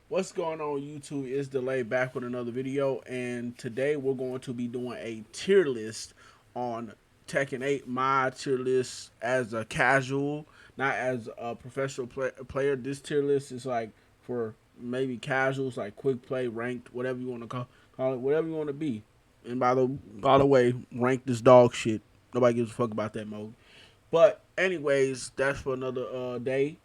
What's going on YouTube? It's Delay back with another video, and today we're going to be doing a tier list on Tekken 8. My tier list as a casual, not as a professional player. This tier list is like for maybe casuals, like quick play, ranked, whatever you want to call it, whatever you want to be. And by the way, ranked is dog shit. Nobody gives a fuck about that mode. But anyways, that's for another day.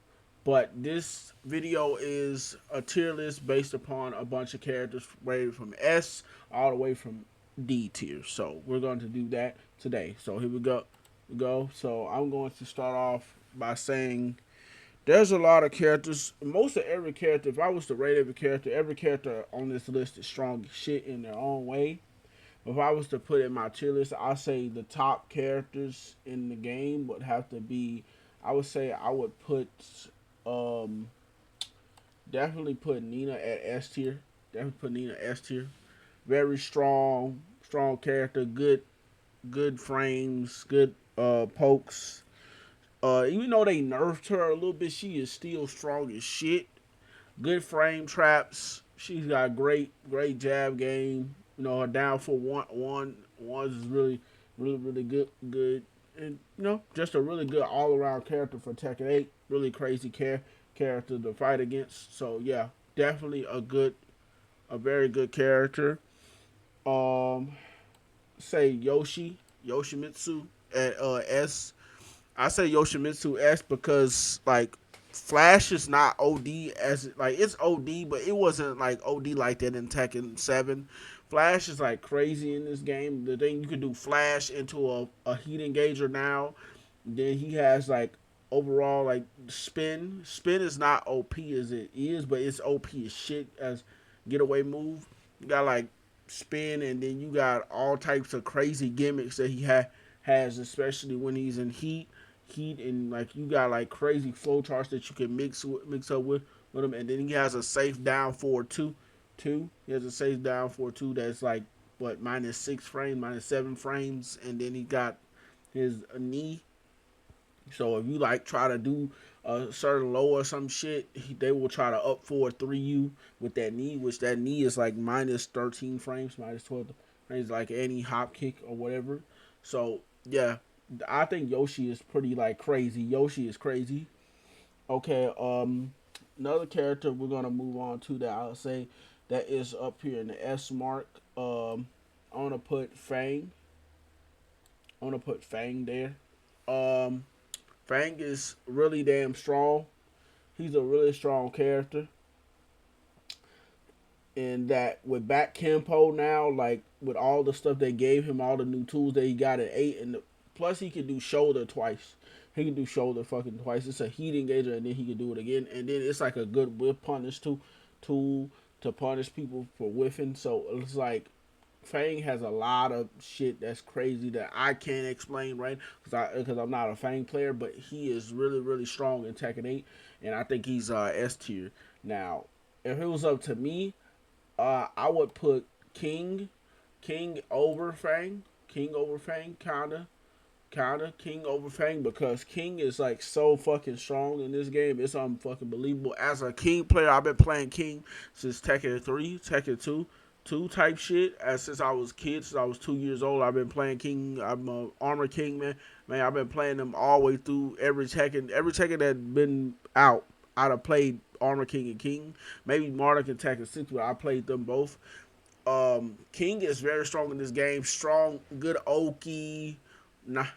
But this video is a tier list based upon a bunch of characters rated from S all the way from D tier. So we're going to do that today. So here we go. So I'm going to start off by saying there's a lot of characters. Most of every character, if I was to rate every character on this list is strong as shit in their own way. If I was to put in my tier list, I'd say the top characters in the game would have to be. I would say I would put um definitely put Nina at S tier. Definitely put Nina S tier. Very strong character. Good frames. Good pokes. Even though they nerfed her a little bit, she is still strong as shit. Good frame traps. She's got great jab game. You know, her down for ones is really good, and just a really good all around character for Tekken 8. Really crazy character to fight against. So yeah, definitely a very good character. Um, say Yoshimitsu at S. I say Yoshimitsu S because like Flash is not OD as like it's OD, but it wasn't like OD like that in Tekken 7. Flash is like crazy in this game. The thing you can do Flash into a heat engager now. Then he has like overall like spin. Spin is not OP as it is, but it's OP as shit as getaway move. You got like spin, and then you got all types of crazy gimmicks that has, especially when he's in heat, and like you got like crazy flow charts that you can mix up with him, and then he has a safe down forward two. He has a safe down forward two that's like what -6 frames, -7 frames, and then he got his knee. So if you like try to do a certain low or some shit, they will try to up forward 3U with that knee, which that knee is like -13 frames, -12 frames, like any hop kick or whatever. So yeah, I think Yoshi is pretty like crazy. Yoshi is crazy. Okay, another character we're gonna move on to that I'll say that is up here in the S mark. I wanna put Fang. I wanna put Fang there. Um, Fang is really damn strong. He's a really strong character. And that with back Kenpo now, like with all the stuff they gave him, all the new tools that he got at 8, and plus he can do shoulder twice. He can do shoulder fucking twice. It's a heat engager, and then he can do it again. And then it's like a good whip punish tool to punish people for whiffing. So it's like Fang has a lot of shit that's crazy that I can't explain right because I'm not a Fang player, but he is really strong in Tekken 8, and I think he's S tier. Now, if it was up to me, I would put King over Fang, kinda King over Fang because King is like so fucking strong in this game. It's unfucking believable. As a King player, I've been playing King since Tekken 3, Tekken 2 type shit. Since I was a kid, since I was 2 years old, I've been playing King. I'm a Armor King man. Man, I've been playing them all the way through every Tekken that been out. I'd have played Armor King and King. Maybe Marduk and Tekken 6, but I played them both. King is very strong in this game. Strong, good Oki,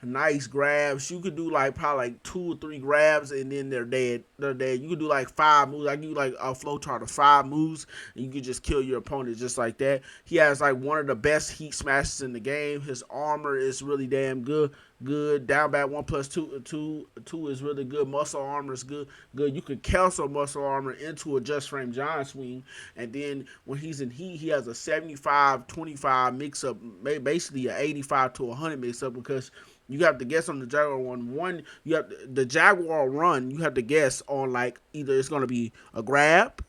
nice grabs. You could do like probably like 2 or 3 grabs and then they're dead. They're dead. You could do like 5 moves. I give you like a flow chart of 5 moves, and you could just kill your opponent just like that. He has like one of the best heat smashes in the game. His armor is really damn good. Good down back 1+2 is really good. Muscle armor is good. You can cancel muscle armor into a just frame giant swing, and then when he's in heat, he has a 75-25 mix up, basically a 85 to 100 mix up because you have to guess on the Jaguar one. You have the Jaguar run. You have to guess on like either it's going to be a grab,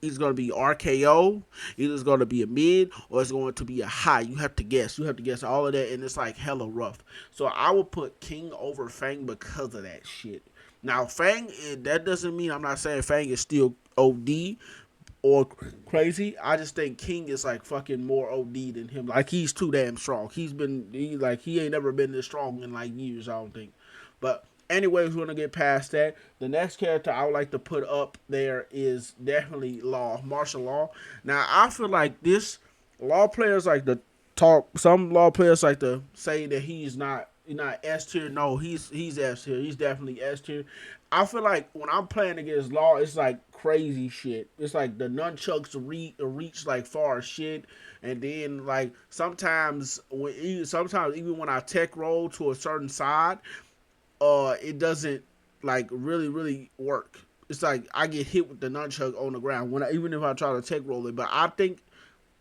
it's going to be RKO, either it's going to be a mid or it's going to be a high. You have to guess. You have to guess all of that, and it's like hella rough. So I would put King over Fang because of that shit. Now Fang, that doesn't mean I'm not saying Fang is still OD, or crazy. I just think King is like fucking more OD than him. Like he's too damn strong. He ain't never been this strong in like years. I don't think. But anyways, we're gonna get past that. The next character I would like to put up there is definitely Law, martial law. Now I feel like this law players like to talk. Some law players like to say that he's not S tier. No, he's S tier. He's definitely S tier. I feel like when I'm playing against Law, it's like crazy shit. It's like the nunchucks reach like far as shit, and then like sometimes even when I tech roll to a certain side, it doesn't like really work. It's like I get hit with the nunchuck on the ground even if I try to tech roll it. But I think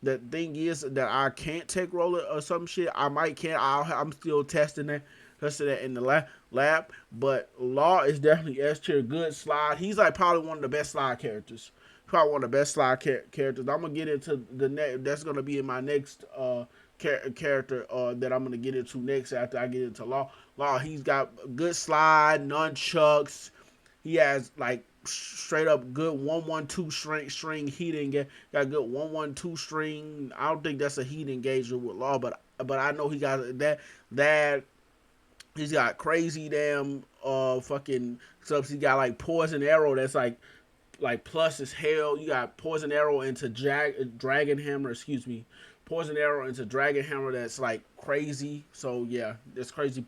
the thing is that I can't tech roll it or some shit. I might can't. I'm still testing that in the lab. But Law is definitely S tier. Good slide. He's like probably one of the best slide characters. Probably one of the best slide characters. I'm gonna get into the next. That's gonna be in my next character that I'm gonna get into next after I get into Law. Law. He's got good slide, nunchucks. He has like straight up good 1-1-2 string heat got good 1-1-2 string. I don't think that's a heat engager with Law, but I know he got that he's got crazy damn fucking subs. He got like poison arrow that's like plus as hell. You got poison arrow into dragon hammer. Excuse me, poison arrow into dragon hammer. That's like crazy. So yeah, that's crazy.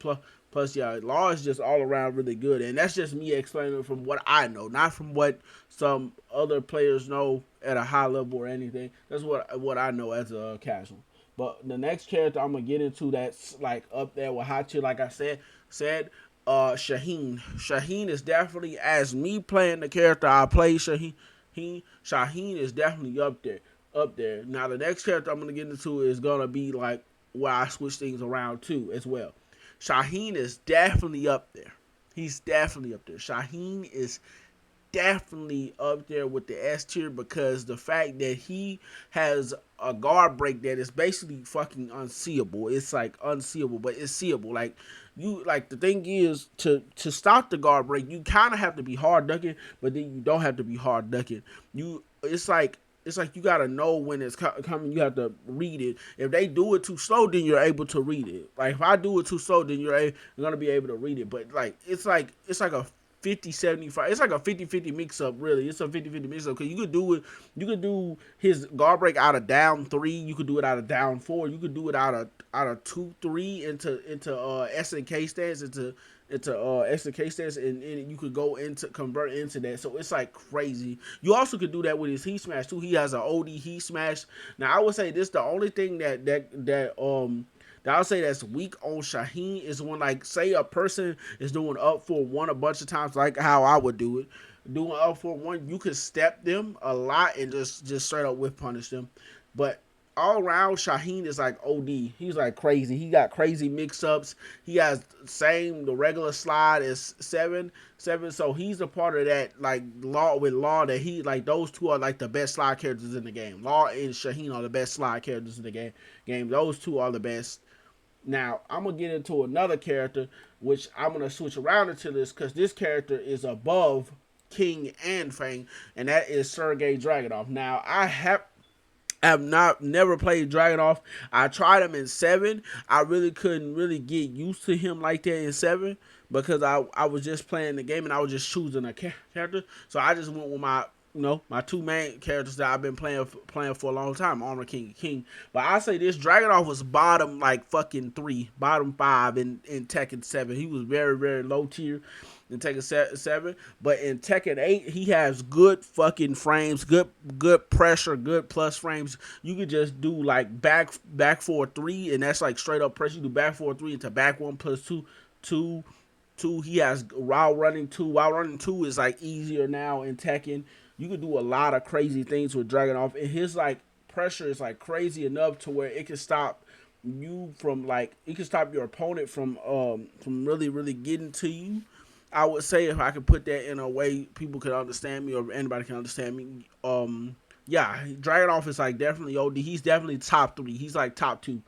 Plus yeah, Law is just all around really good, and that's just me explaining from what I know, not from what some other players know at a high level or anything. That's what I know as a casual. But the next character I'm gonna get into that's like up there with hot tier, like I said, Shaheen. Shaheen is definitely, as me playing the character I play, Shaheen is definitely up there. Up there. Now the next character I'm gonna get into is gonna be like where I switch things around too as well. Shaheen is definitely up there. He's definitely up there. Shaheen is definitely up there with the S tier because the fact that he has a guard break that is basically fucking unseeable. It's like unseeable, but it's seeable. Like the thing is to stop the guard break, you kind of have to be hard ducking, but then you don't have to be hard ducking. It's like you gotta know when it's coming. You have to read it. If they do it too slow, then you're able to read it. Like if I do it too slow, then you're gonna be able to read it. But like it's like a 50-75. It's like a 50-50 mix up, really. It's a 50-50 mix up because you could do it. You could do his guard break out of down 3. You could do it out of down 4. You could do it out of 2-3 into SNK stance into SNK stance, and you could go into convert into that. So it's like crazy. You also could do that with his heat smash too. He has an OD heat smash. Now I would say this the only thing that I'll say that's weak on Shaheen is when, like, say a person is doing up for one a bunch of times, like how I would do it. Doing up for one, you could step them a lot and just straight up whiff punish them. But all around, Shaheen is like OD. He's like crazy. He got crazy mix ups. He has the regular slide as seven. So he's a part of that like Law that he like those two are like the best slide characters in the game. Law and Shaheen are the best slide characters in the game. Those two are the best. Now, I'm going to get into another character, which I'm going to switch around into this because this character is above King and Fang, and that is Sergey Dragunov. Now, I have never played Dragunov. I tried him in 7. I really couldn't really get used to him like that in 7 because I was just playing the game and I was just choosing a character. So I just went with my two main characters that I've been playing for a long time, Armor King. But I say this, Dragunov was bottom like fucking 3, bottom 5 in Tekken 7. He was very, very low tier in Tekken 7. But in Tekken 8, he has good fucking frames, good pressure, good plus frames. You could just do like back 4-3, and that's like straight up pressure. You do back 4-3 into back 1 plus 2. He has while running 2. While running 2 is like easier now in Tekken. You can do a lot of crazy things with Dragunov, and his like pressure is like crazy enough to where it can stop your opponent from really getting to you. I would say if I could put that in a way people could understand me or anybody can understand me. Yeah, Dragunov is like definitely OD. He's definitely top 3. He's like top 2,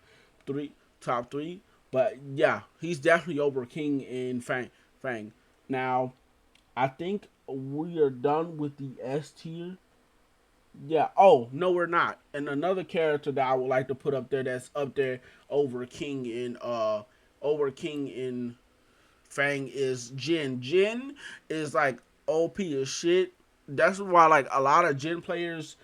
top 3. But yeah, he's definitely over King and Fang. Now, I think we are done with the S tier. Yeah. Oh no, we're not. And another character that I would like to put up there that's up there over King in Fang is Jin. Jin is like OP as shit. That's why like a lot of Jin players,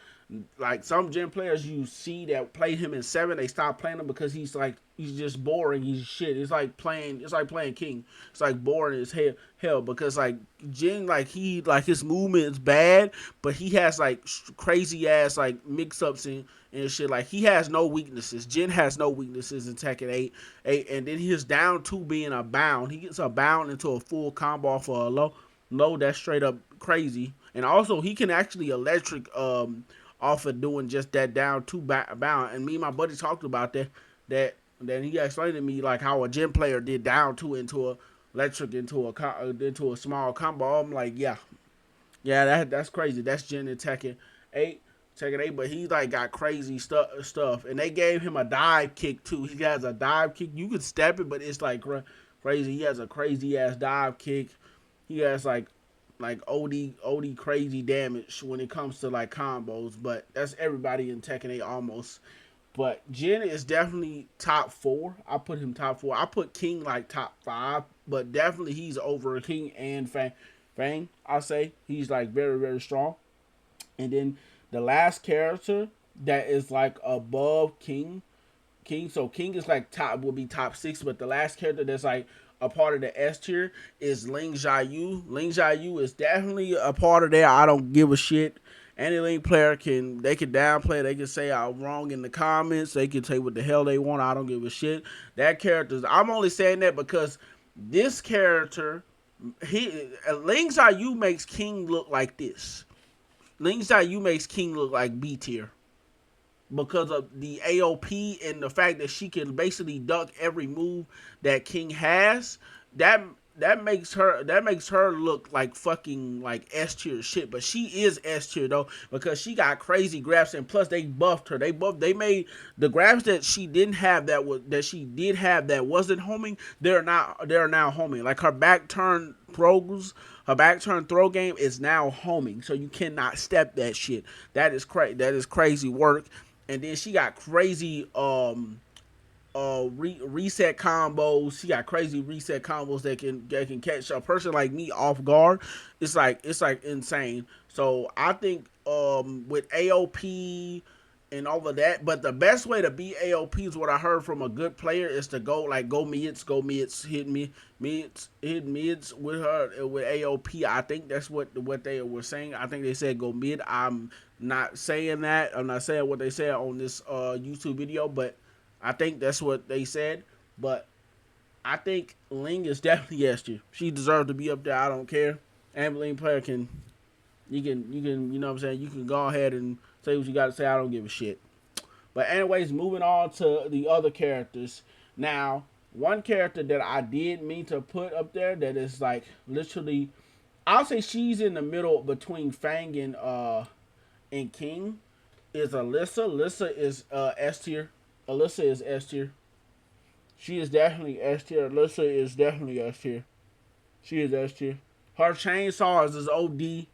like some Jin players you see that play him in seven, they stop playing him because he's just boring. He's shit. It's like playing King. It's like boring as hell because like Jin like his movement is bad, but he has like crazy ass like mix ups and shit. Like he has no weaknesses. Jin has no weaknesses in Tekken 8, and then his down two being a bound. He gets a bound into a full combo for a low. That's straight up crazy. And also he can actually electric off of doing just that down two bound. And me and my buddy talked about that then he explained to me like how a gym player did down two into a electric into a small combo. I'm like, yeah, that's crazy. That's Jin and Tekken 8, Tekken 8, but he like got crazy stuff, and they gave him a dive kick too. He has a dive kick. You can step it, but it's like crazy. He has a crazy ass dive kick. He has like OD crazy damage when it comes to like combos, but that's everybody in Tekken 8 almost. But Jin is definitely top four. I put him top four. I put King like top five, but definitely he's over King and Fang. I say he's like very very strong. And then the last character that is like above King. So King is like top will be top six, but the last character that's like a part of the S tier is Ling Xiaoyu. Ling Xiaoyu is definitely a part of there. I don't give a shit. Any Ling player can downplay. They can say I'm wrong in the comments. They can say what the hell they want. I don't give a shit. That character. I'm only saying that because this character, Ling Xiaoyu makes King look like this. Ling Xiaoyu makes King look like B tier because of the AOP and the fact that she can basically duck every move that King has. That that makes her look like fucking like S tier shit. But she is S tier though because she got crazy grabs and plus they buffed her. They made the grabs that she didn't have that she did have that wasn't homing. They're now homing. Like her back turn throw game is now homing. So you cannot step that shit. That is crazy work. And then she got crazy reset combos. She got crazy reset combos that can catch a person like me off guard. It's like insane. So I think with AOP and all of that, but the best way to beat AOP is what I heard from a good player is to go mids, hit mids with her with AOP. I think that's what they were saying. I think they said go mid. I'm not saying that. I'm not saying what they said on this YouTube video, but I think that's what they said. But I think Ling is definitely S tier. She deserves to be up there. I don't care. Ling player you know what I'm saying. You can go ahead and say what you got to say. I don't give a shit. But anyways, moving on to the other characters. Now, one character that I did mean to put up there that is like literally, I'll say she's in the middle between Fang and King is Alyssa. Alyssa is S tier. Alyssa is S tier. She is definitely S tier. Alyssa is definitely S tier. She is S tier. Her chainsaws is OD.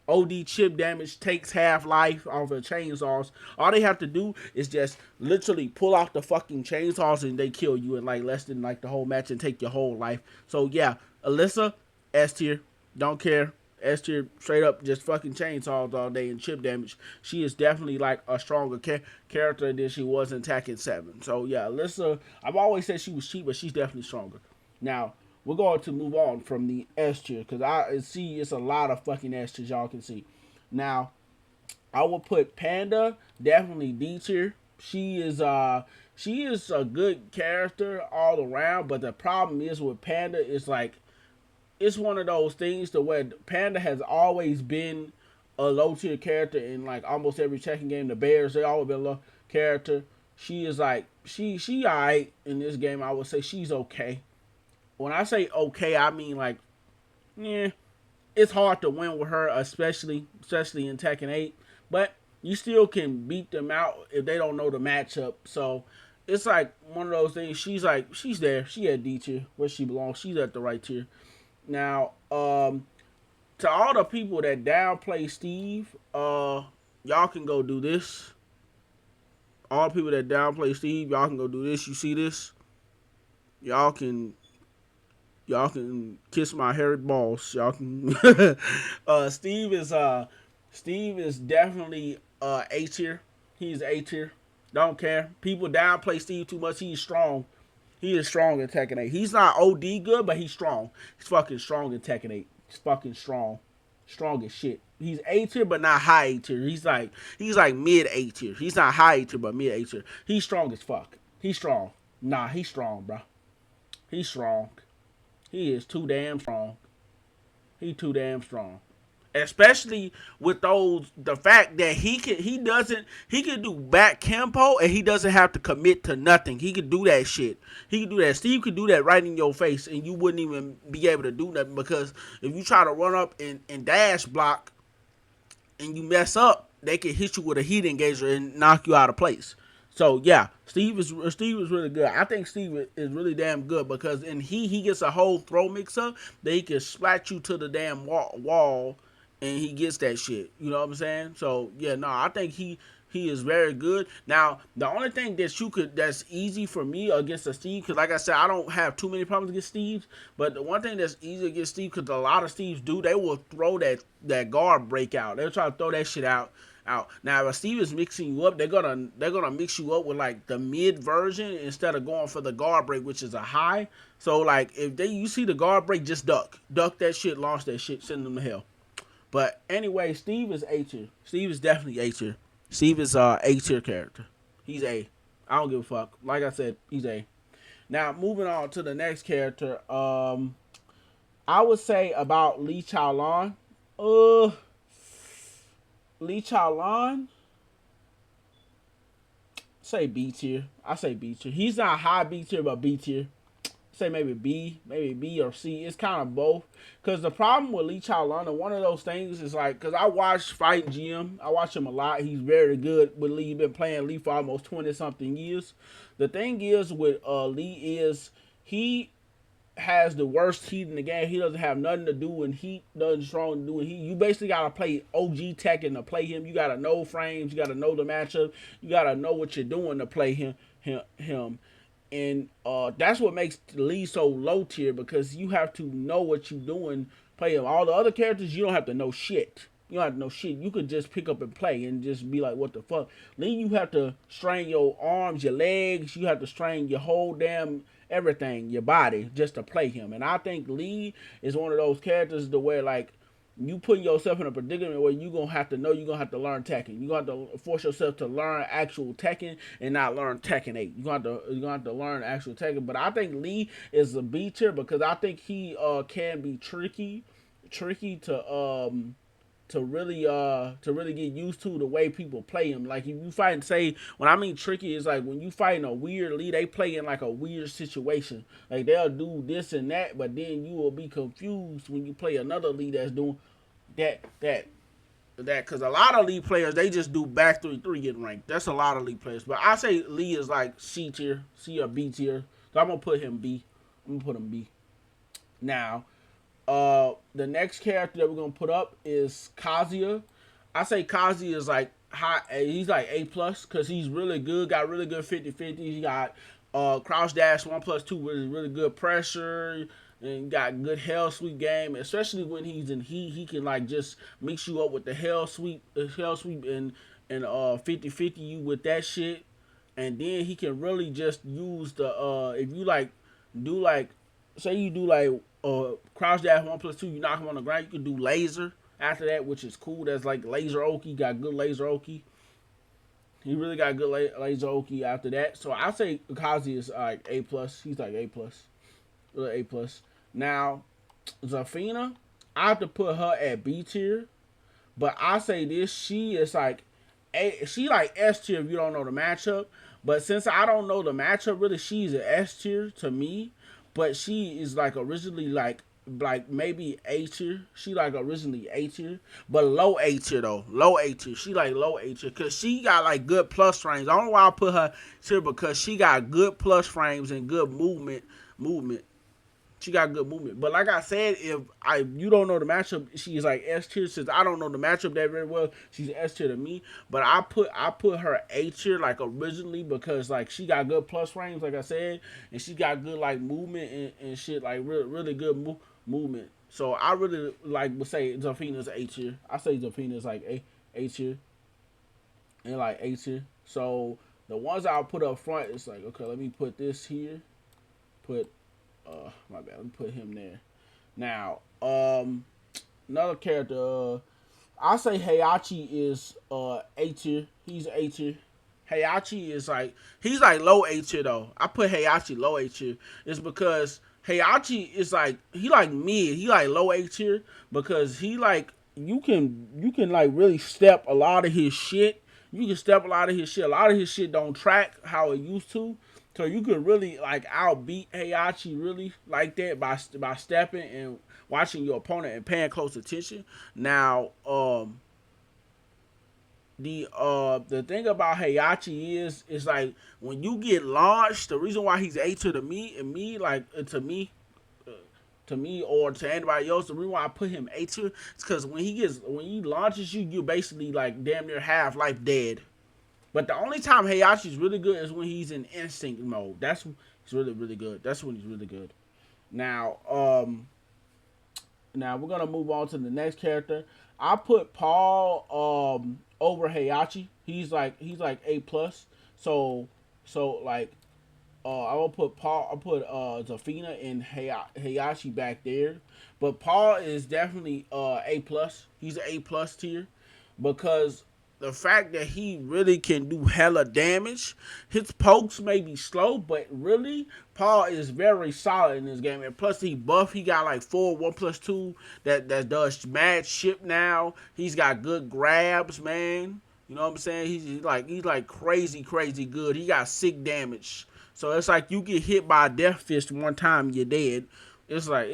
OD chip damage takes half life off of chainsaws. All they have to do is just literally pull out the fucking chainsaws and they kill you in like less than like the whole match and take your whole life. So yeah, Alyssa, S tier. Don't care. S tier, straight up, just fucking chainsaws all day and chip damage. She is definitely like a stronger character than she was in Tekken 7. So yeah, Alyssa, I've always said she was cheap, but she's definitely stronger. Now, we're going to move on from the S tier because I see it's a lot of fucking S tiers y'all can see. Now, I will put Panda definitely D tier. She is a good character all around, but the problem is with Panda is like it's one of those things to where Panda has always been a low tier character in like almost every Tekken game. The Bears they always been a low character. She is like she alright in this game. I would say she's okay. When I say okay, I mean like yeah, it's hard to win with her, especially in Tekken 8. But you still can beat them out if they don't know the matchup. So it's like one of those things. She's there. She at D tier where she belongs. She's at the right tier. Now, to all the people that downplay Steve, y'all can go do this. All people that downplay Steve, y'all can go do this. You see this? Y'all can kiss my hairy balls. Y'all can. Steve is definitely A tier. He's A tier. Don't care. People downplay Steve too much. He's strong. He is strong in Tekken 8. He's not OD good, but he's strong. He's fucking strong in Tekken 8. He's fucking strong. Strong as shit. He's A tier, but not high A tier. He's like mid A tier. He's not high A tier, but mid A tier. He's strong as fuck. He's strong. Nah, he's strong, bro. He's strong. He is too damn strong. He too damn strong. Especially with the fact that he can do back tempo and he doesn't have to commit to nothing. He can do that shit. He can do that. Steve could do that right in your face and you wouldn't even be able to do nothing, because if you try to run up and dash block and you mess up, they can hit you with a heat engager and knock you out of place. So yeah, Steve is really good. I think Steve is really damn good because he gets a whole throw mix up that he can splat you to the damn wall and he gets that shit. You know what I'm saying? So yeah, no, I think he is very good. Now, the only thing that's easy for me against a Steve, because like I said, I don't have too many problems against Steves, but the one thing that's easy against Steve, because a lot of Steves do, they will throw that guard break out. They'll try to throw that shit out. Now, if Steve is mixing you up, they're gonna mix you up with like the mid version instead of going for the guard break, which is a high. So like if you see the guard break, just duck that shit, launch that shit, send them to hell. But anyway, Steve is A tier. Steve is definitely A tier. Steve is A tier character. He's A. I don't give a fuck. Like I said, he's A. Now moving on to the next character. I would say about Lee Chaolan. Lee Chaolan, say B tier. I say B tier. He's not high B tier, but B tier. Say maybe B or C. It's kind of both. Because the problem with Lee Chaolan, and one of those things is like, because I watch Fight GM. I watch him a lot. He's very good with Lee. He's been playing Lee for almost 20 something years. The thing is with Lee is he has the worst heat in the game. He doesn't have nothing to do in heat, nothing strong to do in heat. You basically got to play OG Tekken to play him. You got to know frames. You got to know the matchup. You got to know what you're doing to play him. And that's what makes Lee so low tier, because you have to know what you're doing, play him. All the other characters, you don't have to know shit. You don't have to know shit. You could just pick up and play and just be like, what the fuck? Lee, you have to strain your arms, your legs. You have to strain your whole damn everything, your body, just to play him. And I think Lee is one of those characters to where, like, you putting yourself in a predicament where you're going to have to know, you're going to have to learn Tekken. You're going to have to force yourself to learn actual Tekken and not learn Tekken 8. You're going to have to learn actual Tekken. But I think Lee is a B tier because I think he can be tricky to really get used to the way people play him. Like if you fight, say, when I mean tricky, is like when you fighting a weird lead, they play in like a weird situation. Like they'll do this and that, but then you will be confused when you play another lead that's doing that. Because a lot of league players, they just do back 3-3 getting ranked. That's a lot of league players. But I say Lee is like C tier, C or B tier. So I'm gonna put him B. I'm gonna put him B. Now, the next character that we're gonna put up is Kazuya. I say Kazuya is like high. He's like A plus because he's really good. Got really good 50-50. He got crouch dash 1+2 with really good pressure. And got good hell sweep game, especially when he's in heat. He can like just mix you up with the hell sweep and 50-50 you with that shit. And then he can really just use the if you like do like, say you do like crouch dash 1+2, you knock him on the ground, you can do laser after that, which is cool. That's like laser Oki, got good laser Oki. He really got good laser Oki after that. So I say Kazi is like A plus. He's like A plus. A plus. Now, Zafina, I have to put her at B tier, but I say this, she is like she like S tier if you don't know the matchup. But since I don't know the matchup really, she's an S tier to me. But she is like originally like maybe A tier. She like originally A tier, but low A tier though. Low A tier. She like low A tier because she got like good plus frames. I don't know why I put her tier because she got good plus frames and good movement. She got good movement. But like I said, if you don't know the matchup, she's like S tier. Since I don't know the matchup that very well, she's S tier to me. But I put her A tier like originally because like she got good plus frames, like I said, and she got good like movement and shit, like really good movement. So I really like would say Zafina's A tier. I say Zafina's like A tier and like A tier. So the ones I'll put up front is like, okay, let me put this here. Put my bad. Let me put him there. Now, another character. I say Heihachi is A tier. He's A tier. Heihachi is like he's like low A tier though. I put Heihachi low A tier. It's because Heihachi is like he like mid. He like low A tier because he like you can like really step a lot of his shit. You can step a lot of his shit. A lot of his shit don't track how it used to. So you could really like outbeat Heihachi really like that by stepping and watching your opponent and paying close attention. Now, the thing about Heihachi is like when you get launched, the reason why he's A to me like to me or to anybody else, the reason why I put him A tier is because when he launches you, you basically like damn near half life dead. But the only time Heihachi's really good is when he's in instinct mode. That's he's really good. That's when he's really good. Now, now we're gonna move on to the next character. I put Paul over Heihachi. He's like A plus. So like I will put Paul. I put Zafina and Heihachi back there, but Paul is definitely A plus. He's an A plus tier because the fact that he really can do hella damage. His pokes may be slow, but really Paul is very solid in this game. And plus he buff. He got like 1+2 that does mad shit now. He's got good grabs, man. You know what I'm saying? He's like crazy good. He got sick damage. So it's like you get hit by a death fist one time, you're dead. It's like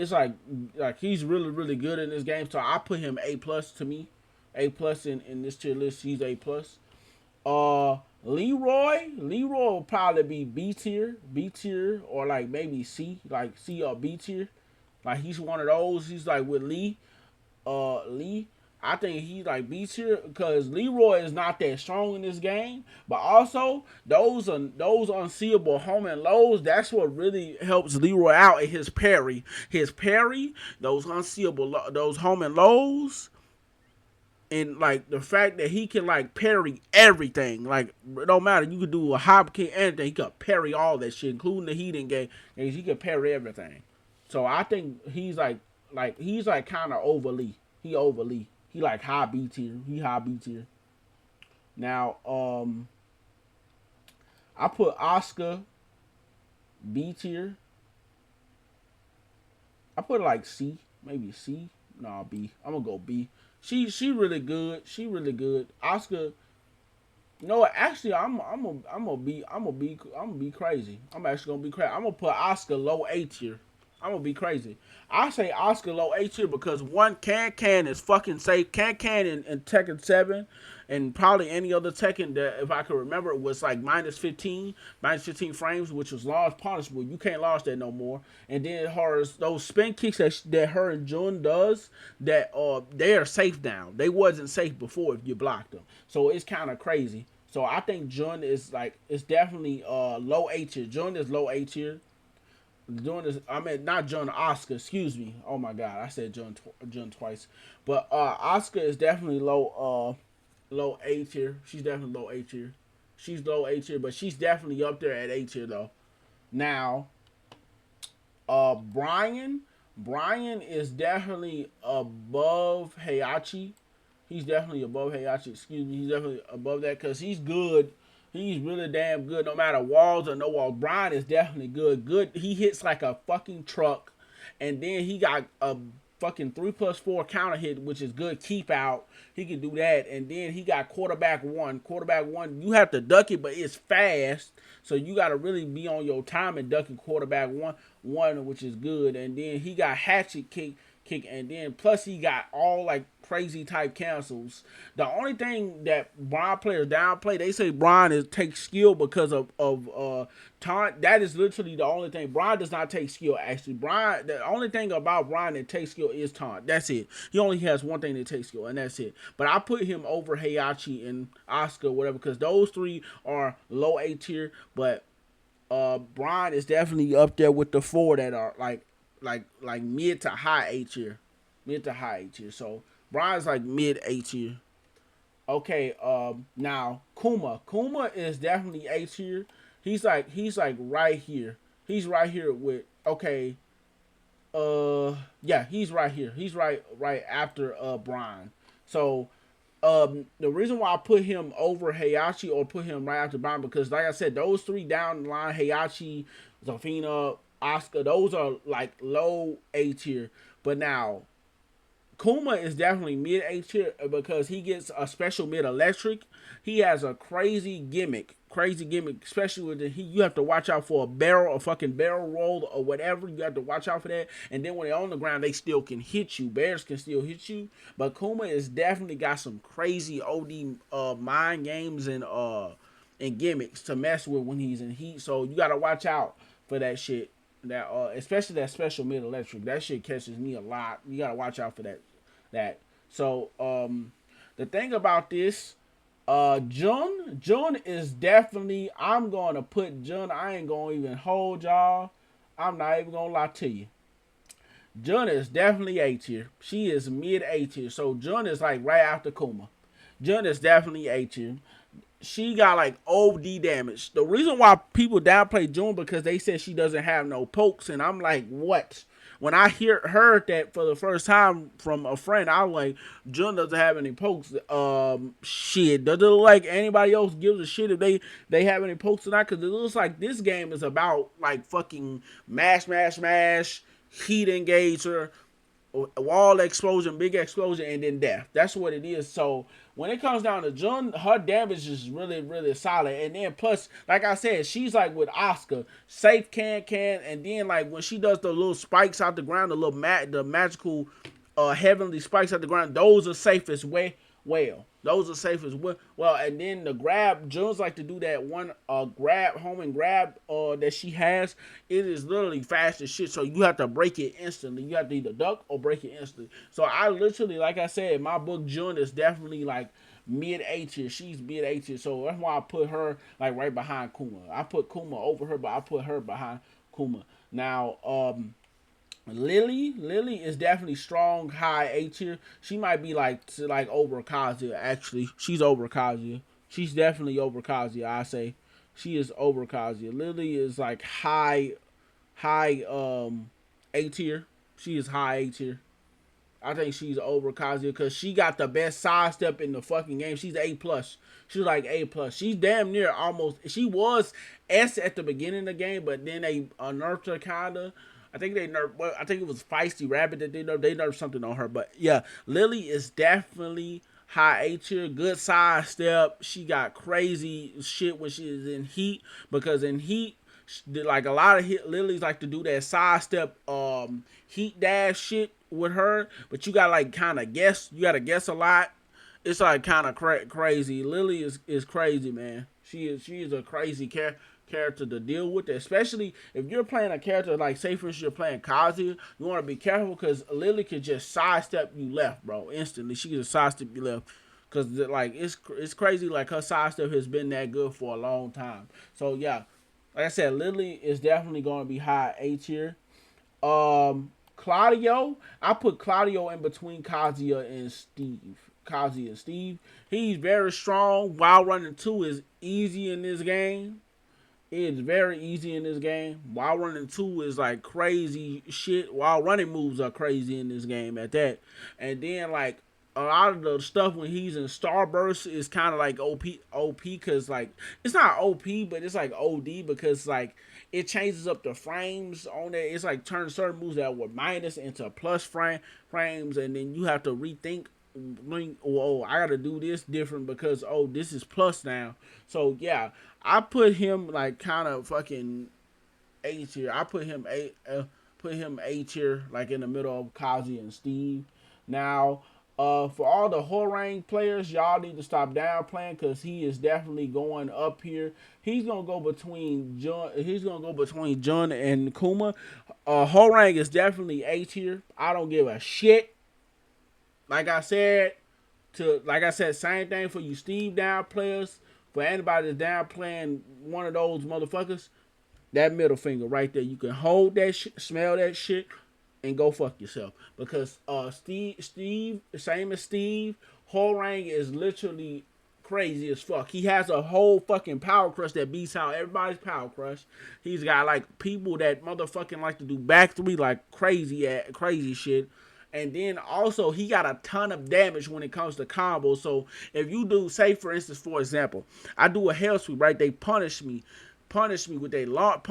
he's really good in this game. So I put him A plus to me, A plus in this tier list. He's A plus. Leroy will probably be B tier or like maybe C, like C or B tier. Like he's one of those. He's like with Lee. I think he's like B tier because Leroy is not that strong in this game, but also those unseeable home and lows. That's what really helps Leroy out in his parry. His parry, those unseeable, those home and lows, and like the fact that he can like parry everything. Like it don't matter. You could do a hop kick, anything. He could parry all that shit, including the heating game. He could parry everything. So I think he's like kind of overly. He overly. He like high B tier. He high B tier. Now, I put Oscar B tier. I put like C, maybe C. No, B. I'm gonna go B. She really good. She really good. Oscar. No, actually, I'm gonna be crazy. I'm actually gonna be crazy. I'm gonna put Oscar low A tier. I'm gonna be crazy. I say Oscar low A tier because one can is fucking safe. Can in Tekken 7 and probably any other Tekken that if I can remember it was like minus 15 frames, which was large punishable. You can't launch that no more. And then those spin kicks that her and Jun does that they are safe now. They wasn't safe before if you blocked them. So it's kind of crazy. So I think Jun is like it's definitely low A tier. Jun is low A tier. Doing this, I mean not John Oscar. Excuse me. Oh my God, I said John twice. But Oscar is definitely low A tier. She's definitely low A tier. She's low A tier, but she's definitely up there at A tier though. Now, Brian is definitely above Heihachi. He's definitely above Heihachi. Excuse me. He's definitely above that because he's good. He's really damn good no matter walls or no walls. Brian is definitely good. Good. He hits like a fucking truck. And then he got a fucking 3+4 counter hit, which is good keep out. He can do that. And then he got quarterback one. Quarterback one, you have to duck it, but it's fast. So you got to really be on your time and ducking quarterback one, which is good. And then he got hatchet kick. kick, and then plus he got all like crazy type cancels. The only thing that Brian players downplay, they say Brian is takes skill because of taunt. That is literally the only thing. Brian does not take skill. Actually, Brian, the only thing about Brian that takes skill is taunt. That's it. He only has one thing that takes skill, and that's it. But I put him over Heihachi and Asuka, whatever, because those three are low A tier. But Brian is definitely up there with the four that are like mid to high A tier, mid to high A tier. So Brian's like mid A tier. Okay, now Kuma is definitely A tier. He's like right here. He's right here with okay. Yeah, he's right here. He's right after Brian. So the reason why I put him over Heihachi or put him right after Brian because like I said, those three down the line, Heihachi, Zafina, Oscar, those are like low A tier. But now Kuma is definitely mid A tier because he gets a special mid electric. He has a crazy gimmick, especially with you have to watch out for a fucking barrel roll or whatever. You have to watch out for that. And then when they're on the ground, they still can hit you. Bears can still hit you, but Kuma is definitely got some crazy OD mind games and gimmicks to mess with when he's in heat. So you got to watch out for that shit. That especially that special mid electric, that shit catches me a lot. You gotta watch out for that. So the thing about this, Jun is definitely. I'm gonna put Jun. I ain't gonna even hold y'all. I'm not even gonna lie to you. Jun is definitely A tier. She is mid A tier. So Jun is like right after Kuma. Jun is definitely A tier. She got like OD damage. The reason why people downplay June because they said she doesn't have no pokes, and I'm like, what? When I heard that for the first time from a friend, I was like, June doesn't have any pokes. Shit, does it look like anybody else gives a shit if they have any pokes or not? Because it looks like this game is about like fucking mash, heat engager, wall explosion, big explosion, and then death. That's what it is. So when it comes down to Jun, her damage is really, really solid. And then plus, like I said, she's like with Oscar, safe can, and then like when she does the little spikes out the ground, the magical heavenly spikes out the ground, those are safe as well. Those are safe as well. Well, and then the grab, Jones like to do that one grab, home and grab that she has. It is literally fast as shit. So you have to break it instantly. You have to either duck or break it instantly. So I literally, like I said, my book June is definitely like mid A tier. She's mid A tier. So that's why I put her like right behind Kuma. I put Kuma over her, but I put her behind Kuma. Now, Lily is definitely strong, high A tier. She might be like over Kazuya. Actually, she's over Kazuya. She's definitely over Kazuya. I say she is over Kazuya. Lily is like high A tier. She is high A tier. I think she's over Kazuya because she got the best sidestep in the fucking game. She's A plus. She's like A plus. She's damn near almost. She was S at the beginning of the game, but then they nerfed her kinda. I think they nerfed. Well, I think it was Feisty Rabbit that they nerfed. They nerfed something on her, but yeah, Lily is definitely high A tier. Good sidestep. She got crazy shit when she is in heat because in heat, like a lot of Lilies like to do that sidestep heat dash shit with her, but you gotta like kind of guess. You gotta guess a lot. It's like kind of crazy. Lily is crazy, man. She is a crazy character to deal with, especially if you're playing a character like, say for instance, you're playing Kazuya. You want to be careful because Lily could just sidestep you left, bro, instantly. She can just sidestep you left. Cause like it's crazy. Like her sidestep has been that good for a long time. So yeah, like I said, Lily is definitely going to be high A tier. Claudio, I put Claudio in between Kazuya and Steve. Kazuya and Steve. He's very strong. While running 2 is easy in this game. It's very easy in this game. While running 2 is like crazy shit. While running moves are crazy in this game at that. And then like a lot of the stuff when he's in Starburst is kind of like OP because like it's not OP but it's like OD because like it changes up the frames on it. It's like turns certain moves that were minus into plus frames, and then you have to rethink. Oh, I gotta do this different because this is plus now. So yeah, I put him like kind of fucking A tier. I put put him A tier, like in the middle of Kazi and Steve. Now, for all the Horang players, y'all need to stop downplaying because he is definitely going up here. He's gonna go between Jun. He's gonna go between Jun and Kuma. Horang is definitely A tier. I don't give a shit. Like I said, same thing for you Steve down players. For anybody that's down playing one of those motherfuckers, that middle finger right there, you can hold that shit, smell that shit, and go fuck yourself. Because Steve, same as Steve, Horang is literally crazy as fuck. He has a whole fucking power crush that beats out everybody's power crush. He's got like people that motherfucking like to do back three like crazy shit. And then also he got a ton of damage when it comes to combos. So if you do, say for instance, for example, I do a hell sweep, right? They punish me with a launch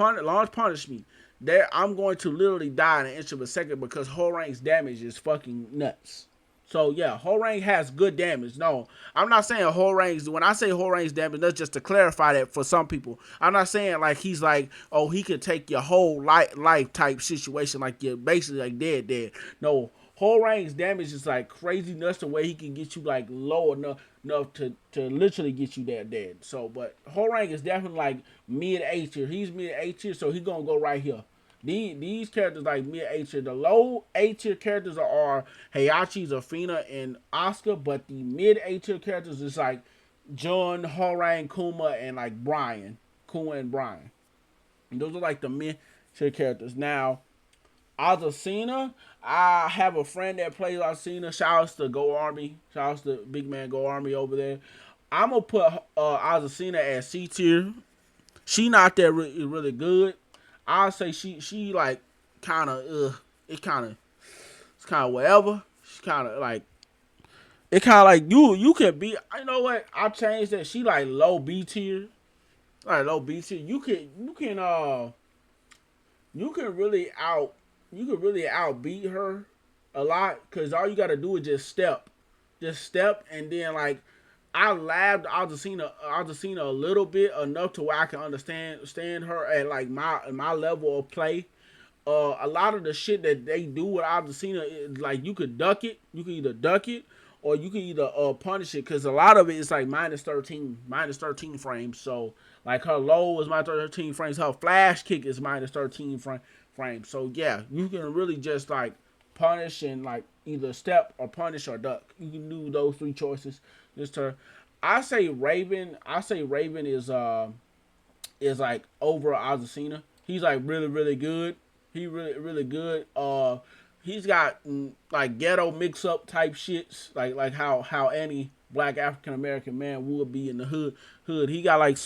punish me. There, I'm going to literally die in an inch of a second because Horang's damage is fucking nuts. So yeah, Horang has good damage. No, I'm not saying Horang's. When I say Horang's damage, that's just to clarify that for some people. I'm not saying like he's like, oh, he could take your whole life type situation, like you're basically like dead. No, Horang's damage is like crazy nuts the way he can get you like low enough to literally get you that dead. So, but Horang is definitely like mid A tier. He's mid A tier, so he's gonna go right here. These characters like mid A tier. The low A tier characters are Heihachi, Zafina, and Asuka, but the mid A tier characters is like Jun, Horang, Kuma, and like Kuma and Brian. And those are like the mid tier characters. Now, Azucena, I have a friend that plays Azucena. Shout outs to Go Army. Shout outs to Big Man Go Army over there. I'm gonna put Azucena at C tier. She not that really good. I'll say she like kind of it's kind of whatever. She's kind of like it kind of like you can be. You know what? I changed that. She like low B tier. Like low B tier. You can really outbeat her a lot because all you gotta do is just step, and then like I labbed Alzacina a little bit enough to where I can understand her at like my level of play. A lot of the shit that they do with Alzacina, like you could duck it, you can either duck it or you can either punish it because a lot of it is like minus 13 frames. So like her low is minus 13 frames, her flash kick is minus 13 frames. So yeah, you can really just like punish and like either step or punish or duck. You can do those three choices this turn. I say Raven is like over Azucena. He's like really good. He really good. He's got like ghetto mix up type shits, like how any black African American man would be in the hood. He got like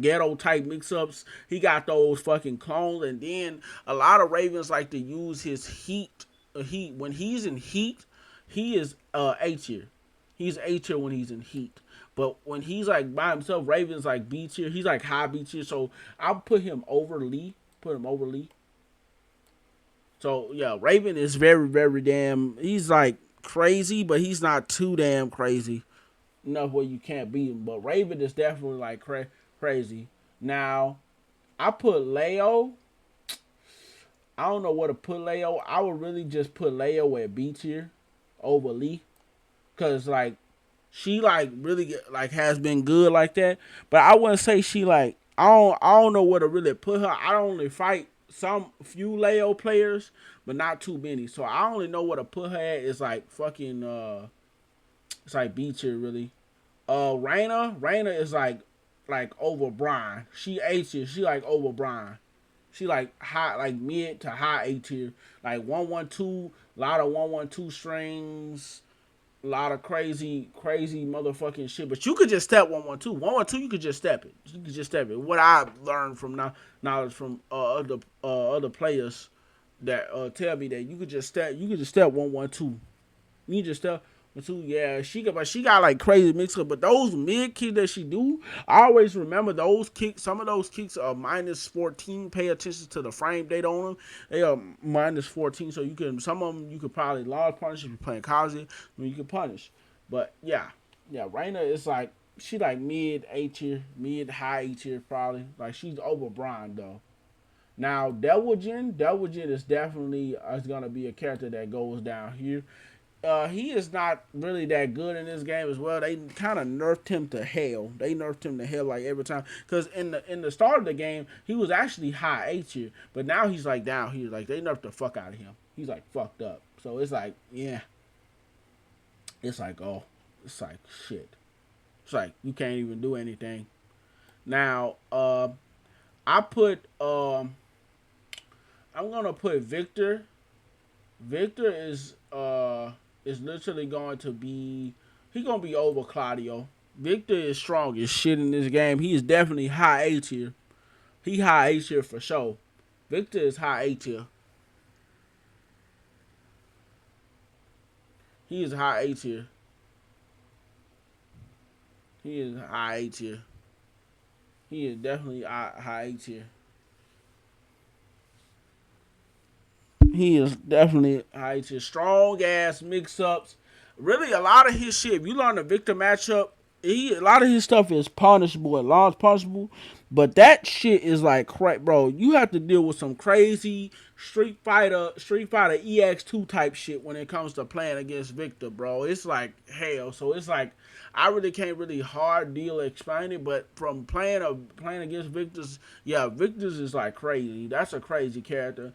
ghetto type mix ups. He got those fucking clones, and then a lot of Ravens like to use his heat. When he's in heat, he is A tier. He's A tier when he's in heat. But when he's like by himself, Raven's like B tier. He's like high B tier. So I'll put him over Lee. So yeah, Raven is very damn. He's like crazy, but he's not too damn crazy enough where you can't beat him. But Raven is definitely like crazy. Now I put Leo. I don't know where to put Leo. I would really just put Leo at B tier over Lee, cause like she like really like has been good like that. But I wouldn't say she like I don't know where to really put her. I only fight some few Leo players, but not too many. So I only know where to put her at. It's like fucking it's like B tier really. Raina is like over Brian. She A tier. She like over Brian. She like high, like mid to high A tier. Like 112, a lot of 112 strings, a lot of crazy motherfucking shit. But you could just step 112. 112, you could just step it. You could just step it. What I learned from knowledge from other players that tell me that you could just step 112. You just step two, yeah, she got like crazy mix up, but those mid kicks that she do, I always remember those kicks. Some of those kicks are minus 14. Pay attention to the frame date on them. They are minus 14, so some of them you could probably large punish if you're playing Kazi, when you can punish. But yeah, Raina is like like mid A tier, mid high A tier probably. Like she's over Brian though. Now, Devil Jin is definitely is gonna be a character that goes down here. He is not really that good in this game as well. They kind of nerfed him to hell. They nerfed him to hell like every time. Cause in the start of the game, he was actually high A tier, but now he's like down here. Like they nerfed the fuck out of him. He's like fucked up. So it's like yeah, it's like oh, it's like shit. It's like you can't even do anything. Now, I put I'm gonna put Victor. Victor is literally going to be he gonna be over Claudio. Victor is strong as shit in this game. He is definitely high A tier. He high A tier for sure. Victor is high A tier. He is high A tier. He is high A tier. He is definitely high A tier. He is definitely high tier. Strong ass mix ups. Really, a lot of his shit. If you learn the Victor matchup, a lot of his stuff is punishable and launch punishable. But that shit is like crap, bro. You have to deal with some crazy Street Fighter EX2 type shit when it comes to playing against Victor, bro. It's like hell. So it's like I really can't really hard deal explain it, but from playing against Victor's, yeah, Victor's is like crazy. That's a crazy character.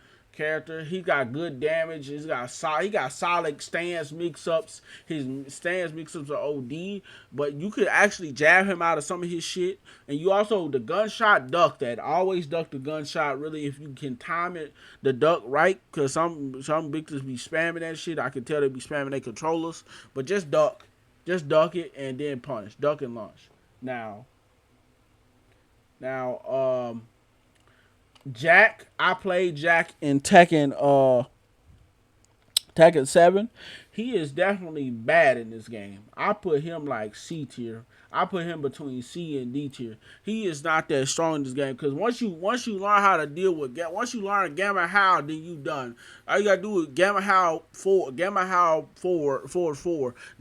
He got good damage. He got solid stance mix ups. His stance mix ups are OD, but you could actually jab him out of some of his shit. And you also the gunshot duck that. Always duck the gunshot. Really, if you can time it, the duck right, because some victors be spamming that shit. I can tell they be spamming their controllers, but just duck it and then punish, duck and launch. Now, now, Jack. I played Jack in Tekken 7. He is definitely bad in this game. I put him like C tier. I put him between C and D tier. He is not that strong in this game because once you learn how to deal with once you learn Gamma How, then you done. All you gotta do is Gamma How forward,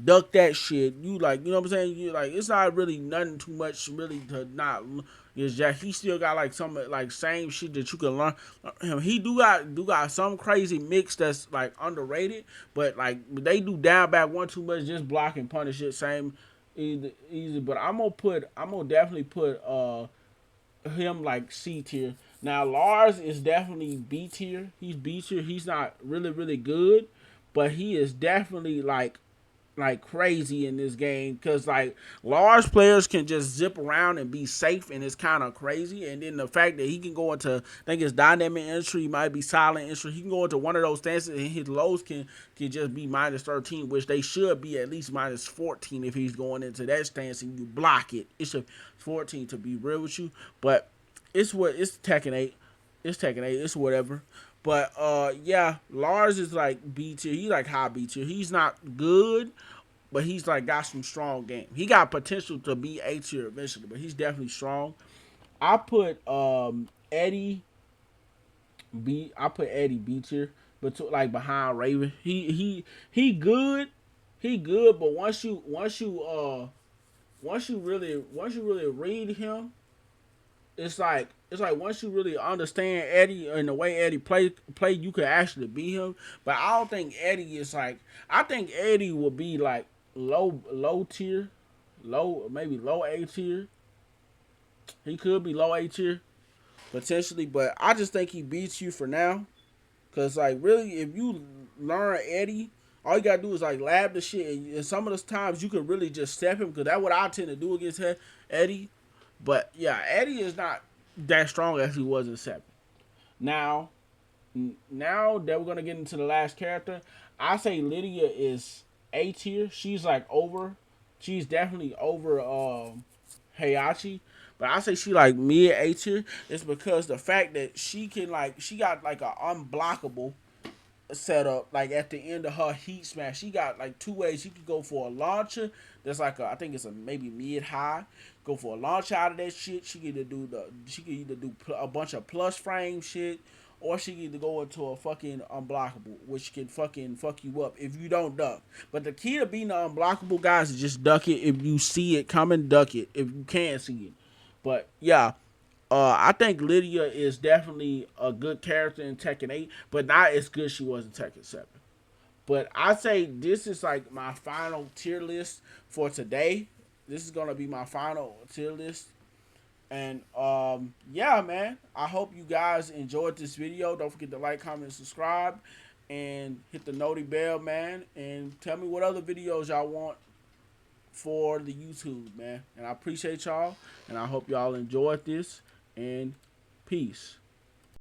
duck that shit. You like you know what I'm saying? You like it's not really nothing too much really to not. Is Jack? He still got like some like same shit that you can learn. He do got some crazy mix that's like underrated, but like they do down back one too much, just block and punish it. Same easy. But I'm gonna definitely put him like C tier. Now Lars is definitely B tier. He's B tier. He's not really good, but he is definitely like crazy in this game because like large players can just zip around and be safe and it's kind of crazy, and then the fact that he can go into I think it's dynamic entry, might be silent entry, he can go into one of those stances and his lows can just be -13, which they should be at least -14 if he's going into that stance and you block it. It should 14 to be real with you, but it's Tekken 8, it's whatever. But yeah, Lars is like B tier. He like high B tier. He's not good, but he's like got some strong game. He got potential to be A tier eventually, but he's definitely strong. I put Eddie B. I put Eddie B tier, but like behind Raven. He good. He good, but once you really read him, it's like once you really understand Eddie and the way Eddie play, you could actually beat him. But I don't think Eddie is like. I think Eddie will be like low tier, maybe low A tier. He could be low A tier potentially, but I just think he beats you for now. Cause like really, if you learn Eddie, all you gotta do is like lab the shit, and some of those times you can really just step him. Cause that's what I tend to do against Eddie. But yeah, Eddie is not that strong as he was in 7. Now, now that we're gonna get into the last character, I say Lydia is A tier. She's like over. She's definitely over Heihachi. But I say she like mid A tier. It's because the fact that she got like a unblockable setup. Like at the end of her heat smash, she got like two ways. She could go for a launcher. That's like I think it's a maybe mid high. Go for a launch out of that shit. She could either do a bunch of plus frame shit, or she could either go into a fucking unblockable, which can fucking fuck you up if you don't duck. But the key to being an unblockable, guys, is just duck it. If you see it coming, duck it. If you can see it. But yeah, I think Lydia is definitely a good character in Tekken 8, but not as good as she was in Tekken 7. But I say this is like my final tier list for today. This is gonna be my final tier list. And yeah, man. I hope you guys enjoyed this video. Don't forget to like, comment, subscribe, and hit the noti bell, man. And tell me what other videos y'all want for the YouTube, man. And I appreciate y'all. And I hope y'all enjoyed this. And peace.